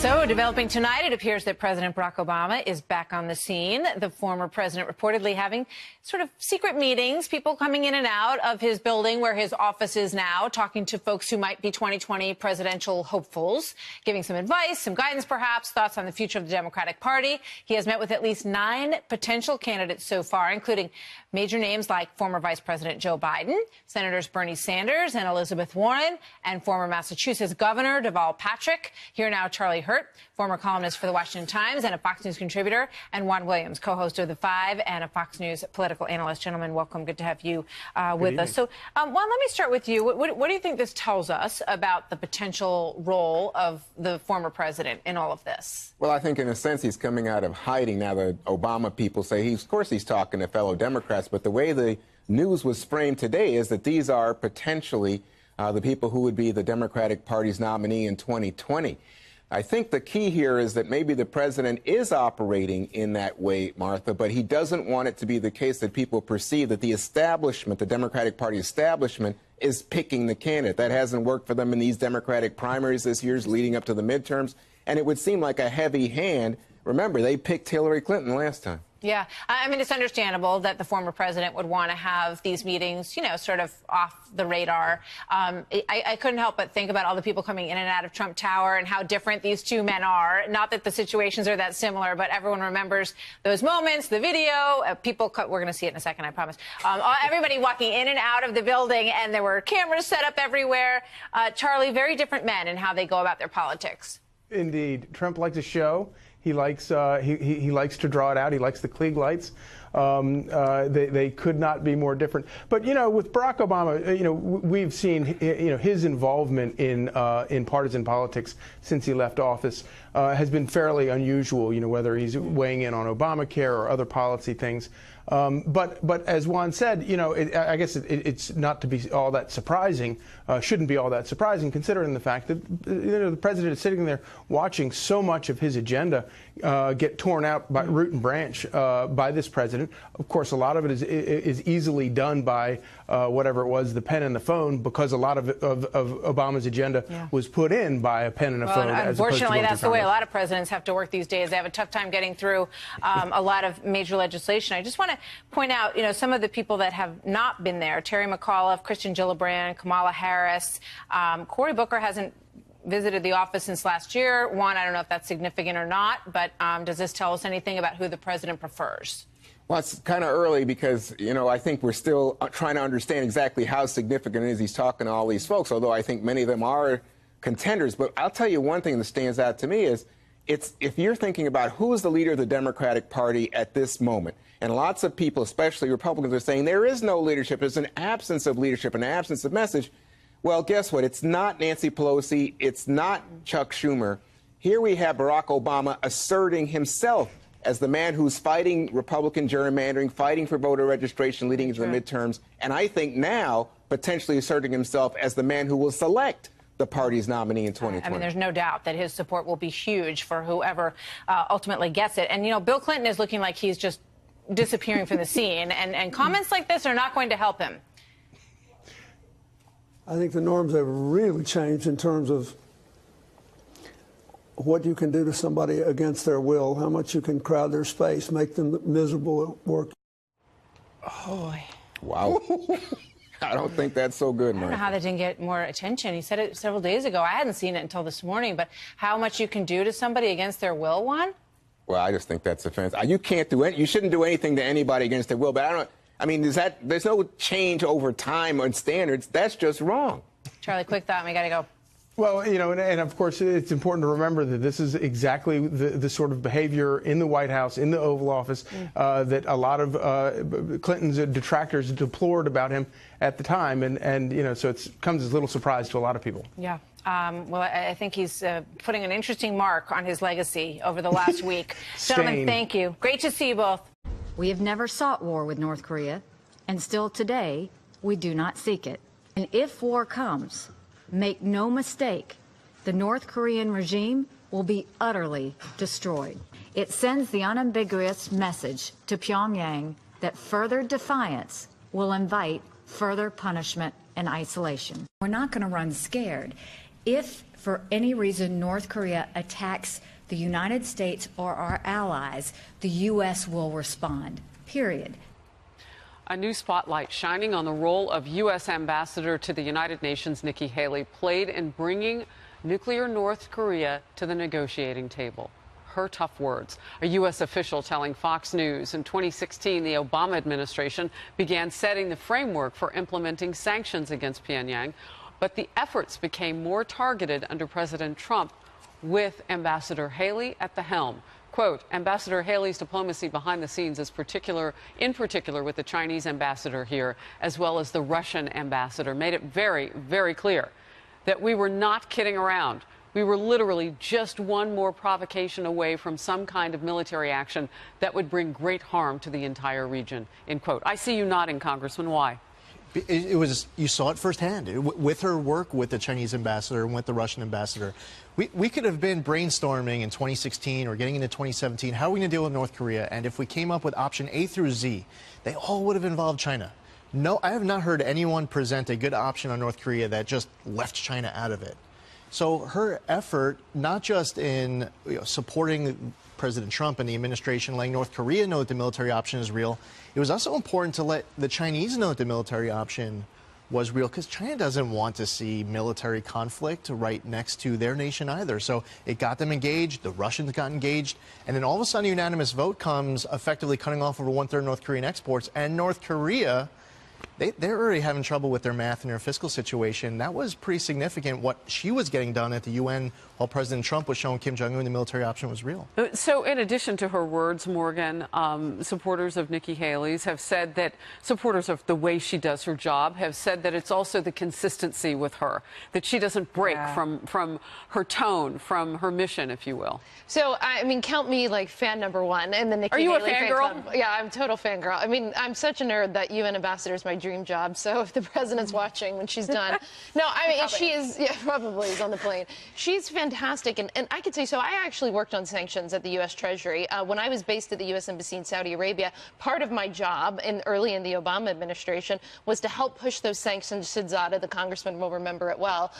So, developing tonight, it appears that President Barack Obama is back on the scene. The former president reportedly having sort of secret meetings, people coming in and out of his building where his office is now, talking to folks who might be 2020 presidential hopefuls, giving some advice, some guidance perhaps, thoughts on the future of the Democratic Party. He has met with at least 9 potential candidates so far, including major names like former Vice President Joe Biden, Senators Bernie Sanders and Elizabeth Warren, and former Massachusetts Governor Deval Patrick. Here now, Charlie Hurt, former columnist for The Washington Times and a Fox News contributor, and Juan Williams, co-host of The Five and a Fox News political analyst. Gentlemen, welcome. Good to have you with us. So, Juan, let me start with you. What do you think this tells us about the potential role of the former president in all of this? Well, I think in a sense he's coming out of hiding now. The Obama people say of course he's talking to fellow Democrats, but the way the news was framed today is that these are potentially the people who would be the Democratic Party's nominee in 2020. I think the key here is that maybe the president is operating in that way, Martha, but he doesn't want it to be the case that people perceive that the establishment, the Democratic Party establishment, is picking the candidate. That hasn't worked for them in these Democratic primaries this year, leading up to the midterms, and it would seem like a heavy hand. Remember, they picked Hillary Clinton last time. Yeah, I mean, it's understandable that the former president would want to have these meetings, you know, sort of off the radar. I couldn't help but think about all the people coming in and out of Trump Tower and how different these two men are. Not that the situations are that similar, but everyone remembers those moments, the video. We're going to see it in a second, I promise. Everybody walking in and out of the building, and there were cameras set up everywhere. Charlie, very different men in how they go about their politics. Indeed. Trump likes a show. He likes he likes to draw it out. He likes the Klieg lights. They could not be more different. But you know, with Barack Obama, you know, we've seen his involvement in partisan politics since he left office has been fairly unusual. You know, whether he's weighing in on Obamacare or other policy things. But as Juan said, you know, I guess it's not to be all that surprising, shouldn't be all that surprising, considering the fact that the president is sitting there watching so much of his agenda get torn out by root and branch by this president. Of course, a lot of it is easily done by whatever it was, the pen and the phone, because a lot of Obama's agenda was put in by a pen and a phone. Unfortunately, that's the way a lot of presidents have to work these days. They have a tough time getting through a lot of major legislation. I just want to point out, you know, some of the people that have not been there: Terry McAuliffe, Christian Gillibrand, Kamala Harris. Cory Booker hasn't visited the office since last year. Juan, I don't know if that's significant or not, but does this tell us anything about who the president prefers? Well, it's kind of early because, you know, I think we're still trying to understand exactly how significant it is he's talking to all these folks, although I think many of them are contenders. But I'll tell you one thing that stands out to me is if you're thinking about who is the leader of the Democratic Party at this moment, and lots of people, especially Republicans, are saying there is no leadership, there's an absence of leadership, an absence of message. Well, guess what? It's not Nancy Pelosi. It's not Chuck Schumer. Here we have Barack Obama asserting himself as the man who's fighting Republican gerrymandering, fighting for voter registration leading into the midterms, and I think now potentially asserting himself as the man who will select the party's nominee in 2020. I mean, there's no doubt that his support will be huge for whoever ultimately gets it. And, you know, Bill Clinton is looking like he's just disappearing from the scene, and comments like this are not going to help him. I think the norms have really changed in terms of what you can do to somebody against their will, how much you can crowd their space, make them miserable at work. Oh, wow. I don't think that's so good, Martha. I don't know how that didn't get more attention. He said it several days ago. I hadn't seen it until this morning, but how much you can do to somebody against their will, Juan? Well, I just think that's offensive. You can't do it. You shouldn't do anything to anybody against their will, but I mean, there's no change over time on standards. That's just wrong. Charlie, quick thought, we got to go. Well, you know, and of course, it's important to remember that this is exactly the sort of behavior in the White House, in the Oval Office, that a lot of Clinton's detractors deplored about him at the time. And you know, so it comes as little surprise to a lot of people. Yeah. Well, I think he's putting an interesting mark on his legacy over the last week. Gentlemen, thank you. Great to see you both. We have never sought war with North Korea, and still today, we do not seek it. And if war comes, make no mistake, the North Korean regime will be utterly destroyed. It sends the unambiguous message to Pyongyang that further defiance will invite further punishment and isolation. We're not going to run scared. If for any reason North Korea attacks the United States or our allies, the U.S. will respond, period. A new spotlight shining on the role of U.S. Ambassador to the United Nations Nikki Haley played in bringing nuclear North Korea to the negotiating table. Her tough words. A U.S. official telling Fox News in 2016 the Obama administration began setting the framework for implementing sanctions against Pyongyang, but the efforts became more targeted under President Trump, with Ambassador Haley at the helm. Quote, Ambassador Haley's diplomacy behind the scenes is in particular with the Chinese ambassador here, as well as the Russian ambassador, made it very, very clear that we were not kidding around. We were literally just one more provocation away from some kind of military action that would bring great harm to the entire region, end quote. I see you nodding, Congressman. Why? It was, you saw it firsthand with her work with the Chinese ambassador and with the Russian ambassador. We could have been brainstorming in 2016 or getting into 2017, how are we going to deal with North Korea? And if we came up with option A through Z, they all would have involved China. No, I have not heard anyone present a good option on North Korea that just left China out of it. So her effort, not just in supporting President Trump and the administration, letting North Korea know that the military option is real, it was also important to let the Chinese know that the military option was real, because China doesn't want to see military conflict right next to their nation either. So it got them engaged, the Russians got engaged, and then all of a sudden a unanimous vote comes, effectively cutting off over 1/3 North Korean exports, and North Korea, they're already having trouble with their math and their fiscal situation. That was pretty significant, what she was getting done at the UN while President Trump was showing Kim Jong-un the military option was real. So in addition to her words, Morgan, supporters of Nikki Haley's have said that, supporters of the way she does her job have said that it's also the consistency with her, that she doesn't break from her tone, from her mission, if you will. So, I mean, count me like fan number one in the Nikki Haley. Are you a fangirl? Yeah, I'm a total fangirl. I mean, I'm such a nerd that UN ambassador is my dream job. So if the president's watching when she's done. No, I mean, she is, yeah, probably is on the plane. She's fantastic. And I could say, so I actually worked on sanctions at the U.S. Treasury. When I was based at the U.S. Embassy in Saudi Arabia, part of my job early in the Obama administration was to help push those sanctions, Sidzada, the congressman will remember it well,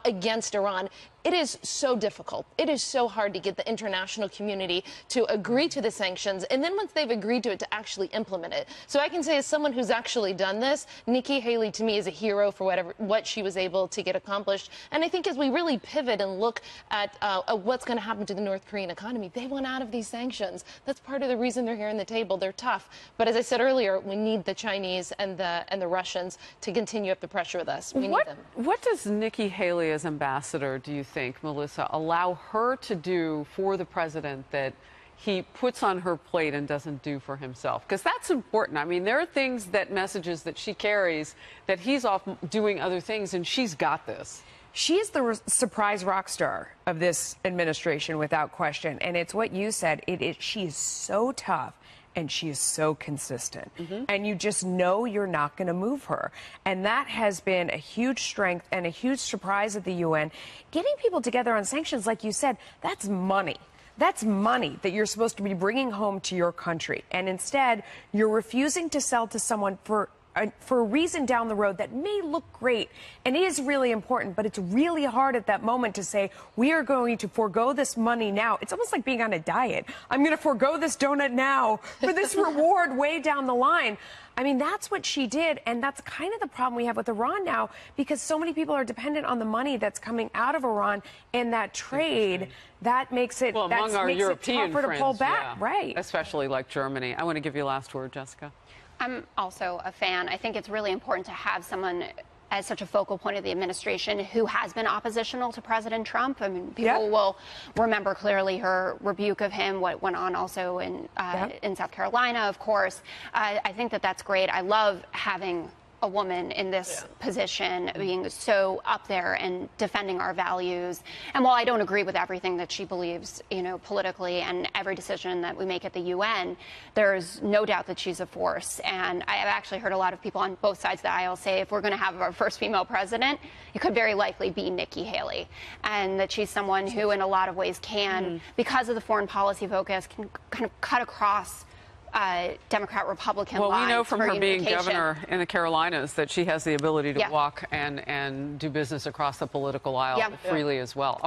against Iran. It is so difficult. It is so hard to get the international community to agree to the sanctions, and then once they've agreed to it, to actually implement it. So I can say, as someone who's actually done this, Nikki Haley to me is a hero for what she was able to get accomplished. And I think as we really pivot and look at what's going to happen to the North Korean economy, they want out of these sanctions. That's part of the reason they're here on the table. They're tough. But as I said earlier, we need the Chinese and the Russians to continue up the pressure with us. We need them. What does Nikki Haley as ambassador, do you think, Melissa, allow her to do for the president that he puts on her plate and doesn't do for himself? Because that's important. I mean, there are things, that messages that she carries, that he's off doing other things, and she's got this. She is the surprise rock star of this administration, without question. And it's what you said. She is so tough. And she is so consistent. And you just know you're not going to move her. And that has been a huge strength and a huge surprise at the UN. Getting people together on sanctions, like you said, that's money. That's money that you're supposed to be bringing home to your country. And instead, you're refusing to sell to someone for a reason down the road that may look great and is really important, but it's really hard at that moment to say, we are going to forego this money now. It's almost like being on a diet. I'm going to forego this donut now for this reward way down the line. I mean, that's what she did, and that's kind of the problem we have with Iran now, because so many people are dependent on the money that's coming out of Iran, and that trade, that makes it, well, among our European tougher friends, to pull back. yeah, Right. Especially like Germany. I want to give you a last word, Jessica. I'm also a fan. I think it's really important to have someone as such a focal point of the administration who has been oppositional to President Trump. I mean, people will remember clearly her rebuke of him, what went on also in South Carolina, of course. I think that that's great. I love having a woman in this position, being so up there and defending our values. And while I don't agree with everything that she believes, you know, politically and every decision that we make at the UN, there's no doubt that she's a force. And I have actually heard a lot of people on both sides of the aisle say, if we're going to have our first female president, it could very likely be Nikki Haley. And that she's someone who in a lot of ways can, because of the foreign policy focus, can kind of cut across Democrat-Republican Well, lines we know from for her being unification. governor in the Carolinas that she has the ability to walk and do business across the political aisle freely as well.